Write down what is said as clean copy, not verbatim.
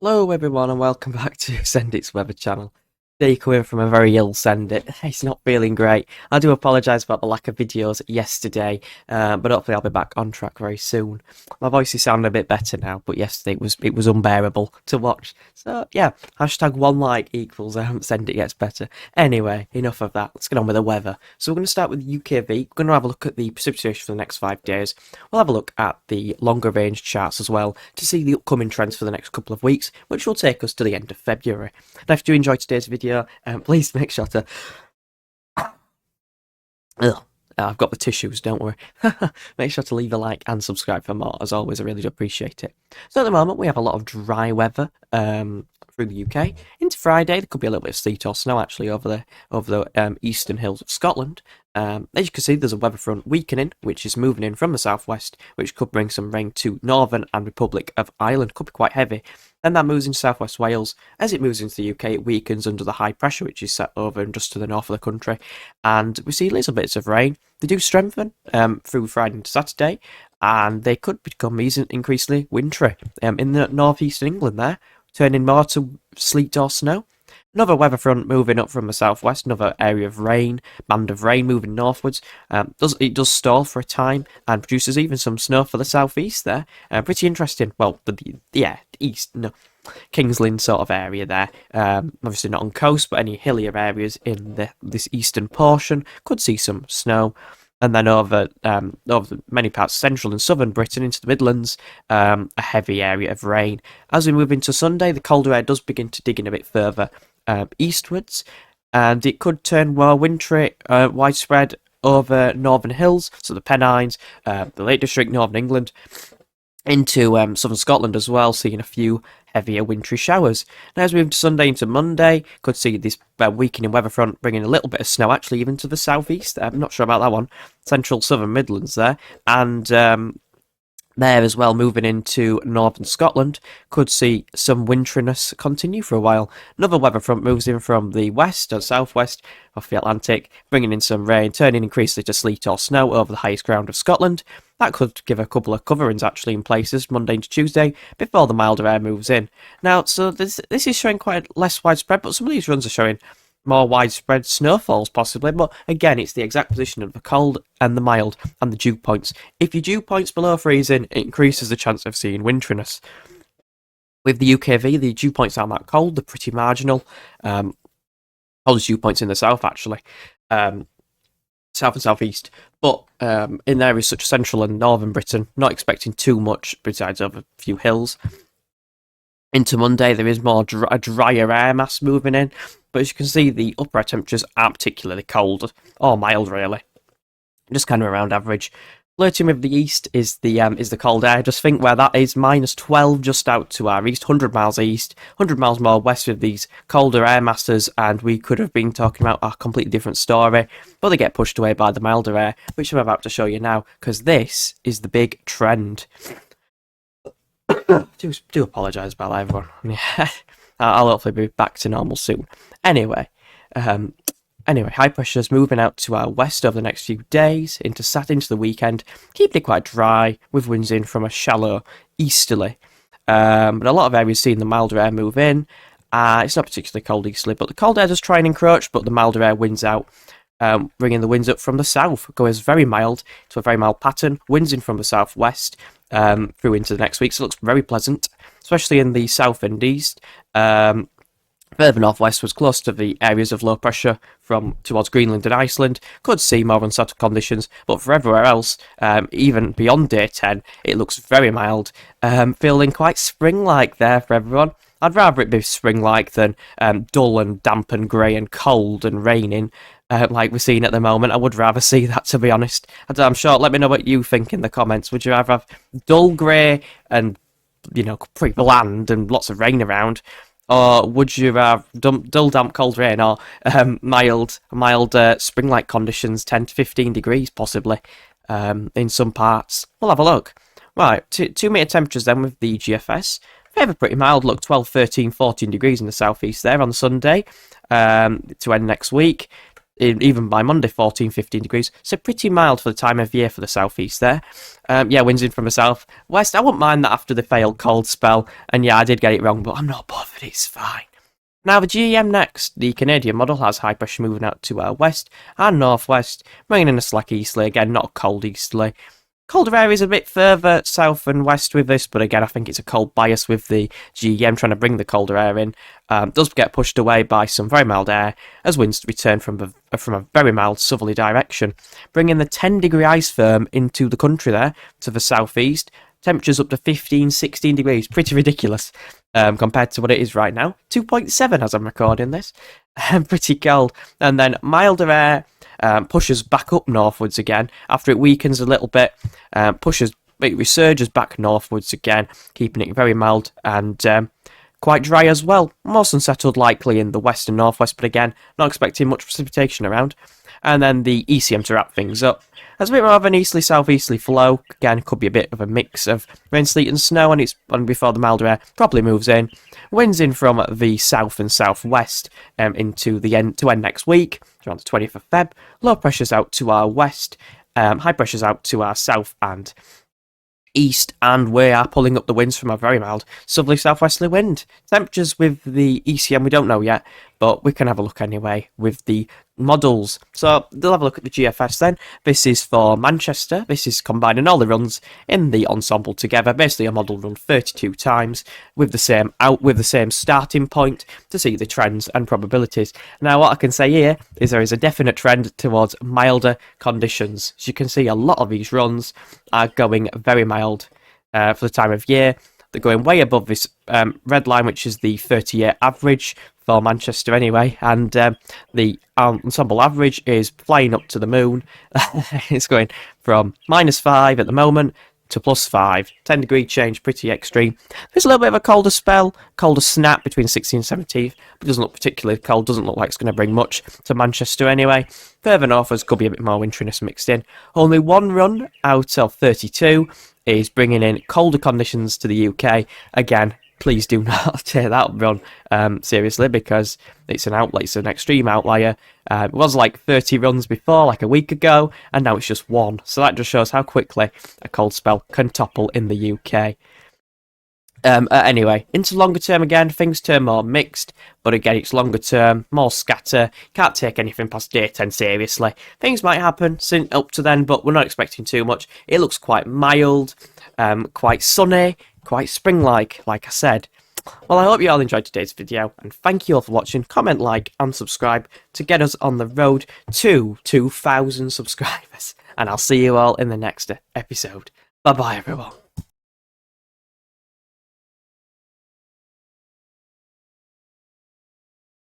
Hello everyone and welcome back to Sendit's Weather channel. Today coming from a very ill Sendit. He's not feeling great. I do apologise about the lack of videos yesterday, but hopefully I'll be back on track very soon. My voice is sounding a bit better now, but yesterday it was unbearable to watch. So yeah, hashtag one like equals Sendit gets better. Anyway, enough of that. Let's get on with the weather. So we're going to start with UKV. We're going to have a look at the precipitation for the next 5 days. We'll have a look at the longer range charts as well to see the upcoming trends for the next couple of weeks, which will take us to the end of February. Now, if you enjoyed today's video, please make sure to... I've got the tissues, don't worry. Make sure to leave a like and subscribe for more. As always, I really do appreciate it. So at the moment, we have a lot of dry weather through the UK. Into Friday, there could be a little bit of sleet or snow actually over the eastern hills of Scotland. As you can see, there's a weather front weakening, which is moving in from the southwest, which could bring some rain to Northern and Republic of Ireland. Could be quite heavy. Then that moves into southwest Wales. As it moves into the UK, it weakens under the high pressure, which is set over and just to the north of the country. And we see little bits of rain. They do strengthen through Friday into Saturday, and they could become increasingly wintry in the northeastern England there, turning more to sleet or snow. Another weather front moving up from the southwest, another area of rain, band of rain moving northwards. It does stall for a time and produces even some snow for the southeast there. Pretty interesting. Well, east, no, King's Lynn sort of area there. Obviously not on coast, but any hillier areas in this eastern portion could see some snow. And then over many parts of central and southern Britain into the Midlands, a heavy area of rain. As we move into Sunday, the colder air does begin to dig in a bit further eastwards, and it could turn more wintry, widespread over northern hills, so the Pennines, the Lake District, northern England, into southern Scotland as well, seeing a few heavier wintry showers. Now as we move to Sunday into Monday, could see this weakening weather front bringing a little bit of snow actually even to the southeast. I'm not sure about that one. Central southern Midlands there, and there as well, moving into northern Scotland, could see some winteriness continue for a while. Another weather front moves in from the west or southwest off the Atlantic, bringing in some rain, turning increasingly to sleet or snow over the highest ground of Scotland. That could give a couple of coverings actually in places, Monday to Tuesday, before the milder air moves in. Now, so this is showing quite less widespread, but some of these runs are showing more widespread snowfalls possibly, but again it's the exact position of the cold and the mild and the dew points. If your dew points below freezing, it increases the chance of seeing winteriness. With the UKV, the dew points aren't that cold, they're pretty marginal. Coldest dew points in the south actually, south and southeast, but in areas such as central and northern Britain, not expecting too much besides over a few hills. Into Monday, there is more a drier air mass moving in, but as you can see, the upper temperatures aren't particularly cold or mild, really. Just kind of around average. Flirting with the east is the cold air. Just think where that is, -12 just out to our east, 100 miles east, 100 miles more west with these colder air masses, and we could have been talking about a completely different story, but they get pushed away by the milder air, which I'm about to show you now, because this is the big trend. do apologise about that, everyone. Yeah, I'll hopefully be back to normal soon. Anyway, high pressure's moving out to our west over the next few days, into the weekend, keeping it quite dry, with winds in from a shallow easterly. But a lot of areas seeing the milder air move in. It's not particularly cold easterly, but the cold air does try and encroach, but the milder air wins out, bringing the winds up from the south. Goes very mild to a very mild pattern. Winds in from the southwest through into the next week, so it looks very pleasant, especially in the south and east. Further northwest was close to the areas of low pressure from towards Greenland and Iceland. Could see more unsettled conditions, but for everywhere else, even beyond day 10, it looks very mild, feeling quite spring-like there for everyone. I'd rather it be spring-like than dull and damp and grey and cold and raining like we're seeing at the moment. I would rather see that, to be honest. I'm sure, let me know what you think in the comments. Would you rather have dull grey and, pretty bland and lots of rain around? Or would you have dull, damp, cold rain, or mild spring-like conditions, 10 to 15 degrees possibly, in some parts? We'll have a look. Right, 2-metre temperatures then with the GFS. Favour pretty mild, look, 12, 13, 14 degrees in the southeast there on Sunday to end next week. even by Monday 14, 15 degrees, so pretty mild for the time of year for the southeast there. Yeah, winds in from the southwest. I wouldn't mind that after the failed cold spell, and yeah, I did get it wrong, but I'm not bothered, it's fine. Now the GEM next. The Canadian model has high pressure moving out to our west and northwest, bringing in a slack easterly, again not a cold easterly. Colder areas a bit further south and west with this, but again I think it's a cold bias with the GEM trying to bring the colder air in. Does get pushed away by some very mild air as winds return from a very mild southerly direction, bringing the 10-degree ice firm into the country there to the southeast. Temperatures up to 15, 16 degrees, pretty ridiculous compared to what it is right now. 2.7 as I'm recording this, pretty cold. And then milder air pushes back up northwards again after it weakens a little bit, it resurges back northwards again, keeping it very mild and quite dry as well. More sun settled likely in the west and northwest, but again, not expecting much precipitation around. And then the ECM to wrap things up has a bit more of an easterly southeasterly flow. Again, could be a bit of a mix of rain, sleet, and snow, and before the milder air probably moves in. Winds in from the south and southwest into the end next week, around the 20th of Feb. Low pressures out to our west, high pressures out to our south and east, and we are pulling up the winds from a very mild southerly southwesterly wind. Temperatures with the ECM we don't know yet, but we can have a look anyway with the models. So they'll have a look at the GFS then. This is for Manchester. This is combining all the runs in the ensemble together. Basically a model run 32 times with the same starting point to see the trends and probabilities. Now what I can say here is there is a definite trend towards milder conditions. As you can see, a lot of these runs are going very mild for the time of year. They're going way above this red line, which is the 30-year average for Manchester anyway, and the ensemble average is flying up to the moon. It's going from -5 at the moment to +5. 10-degree change, pretty extreme. There's a little bit of a colder spell, colder snap between 16th and 17th, but doesn't look particularly cold, doesn't look like it's going to bring much to Manchester anyway. Further northwards could be a bit more winteriness mixed in. Only one run out of 32 is bringing in colder conditions to the UK. Again, please do not take that run seriously, because it's an extreme outlier. It was like 30 runs before, like a week ago, and now it's just one. So that just shows how quickly a cold spell can topple in the UK. Anyway, into longer term again, things turn more mixed, but again, it's longer term, more scatter. Can't take anything past day 10 seriously. Things might happen up to then, but we're not expecting too much. It looks quite mild, quite sunny, quite spring-like, like I said. Well, I hope you all enjoyed today's video, and thank you all for watching. Comment, like, and subscribe to get us on the road to 2,000 subscribers. And I'll see you all in the next episode. Bye-bye, everyone.